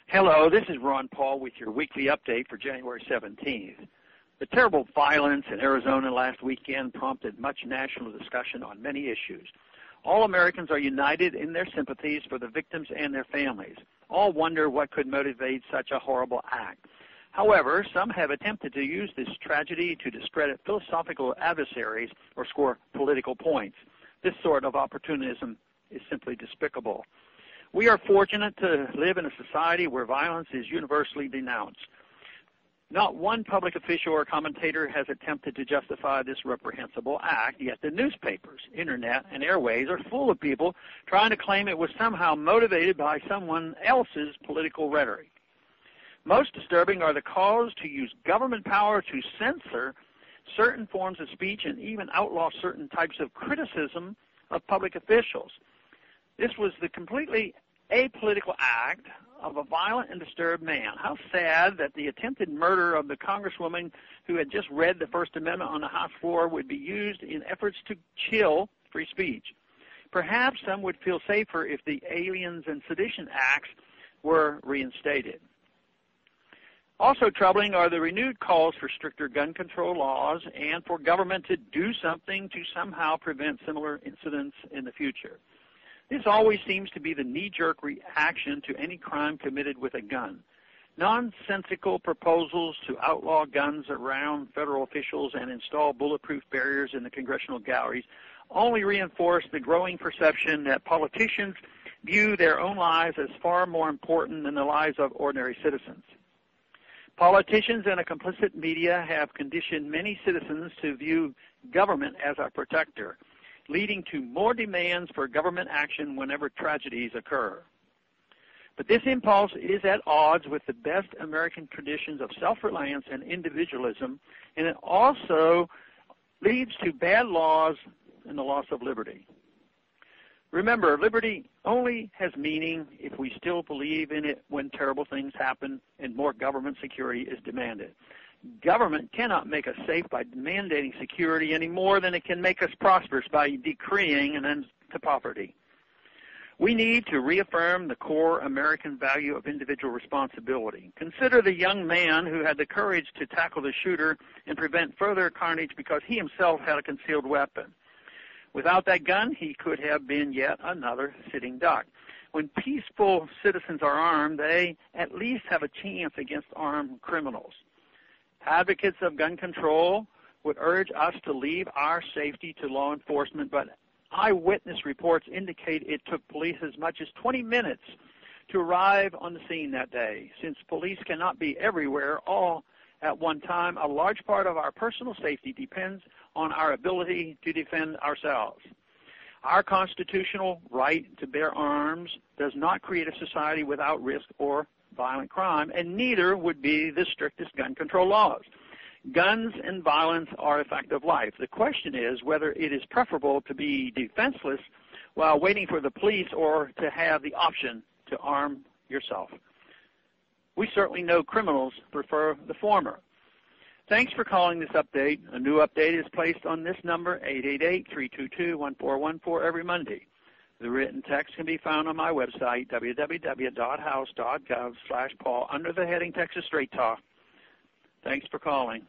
Hello, this is Ron Paul with your weekly update for January 17th. The terrible violence in Arizona last weekend prompted much national discussion on many issues. All Americans are united in their sympathies for the victims and their families. All wonder what could motivate such a horrible act. However, some have attempted to use this tragedy to discredit philosophical adversaries or score political points. This sort of opportunism is simply despicable. We are fortunate to live in a society where violence is universally denounced. Not one public official or commentator has attempted to justify this reprehensible act, yet the newspapers, internet, and airways are full of people trying to claim it was somehow motivated by someone else's political rhetoric. Most disturbing are the calls to use government power to censor certain forms of speech and even outlaw certain types of criticism of public officials. This was the completely apolitical act of a violent and disturbed man. How sad that the attempted murder of the congresswoman who had just read the First Amendment on the House floor would be used in efforts to chill free speech. Perhaps some would feel safer if the Aliens and Sedition Acts were reinstated. Also troubling are the renewed calls for stricter gun control laws and for government to do something to somehow prevent similar incidents in the future. This always seems to be the knee-jerk reaction to any crime committed with a gun. Nonsensical proposals to outlaw guns around federal officials and install bulletproof barriers in the congressional galleries only reinforce the growing perception that politicians view their own lives as far more important than the lives of ordinary citizens. Politicians and a complicit media have conditioned many citizens to view government as our protector, leading to more demands for government action whenever tragedies occur. But this impulse is at odds with the best American traditions of self-reliance and individualism, and it also leads to bad laws and the loss of liberty. Remember, liberty only has meaning if we still believe in it when terrible things happen and more government security is demanded. Government cannot make us safe by mandating security any more than it can make us prosperous by decreeing an end to poverty. We need to reaffirm the core American value of individual responsibility. Consider the young man who had the courage to tackle the shooter and prevent further carnage because he himself had a concealed weapon. Without that gun, he could have been yet another sitting duck. When peaceful citizens are armed, they at least have a chance against armed criminals. Advocates of gun control would urge us to leave our safety to law enforcement, but eyewitness reports indicate it took police as much as 20 minutes to arrive on the scene that day. Since police cannot be everywhere all at one time, a large part of our personal safety depends on our ability to defend ourselves. Our constitutional right to bear arms does not create a society without risk or violent crime, and neither would be the strictest gun control laws. Guns and violence are a fact of life. The question is whether it is preferable to be defenseless while waiting for the police or to have the option to arm yourself. We certainly know criminals prefer the former. Thanks for calling this update. A new update is placed on this number, 888-322-1414, every Monday. The written text can be found on my website, www.house.gov/Paul, under the heading Texas Straight Talk. Thanks for calling.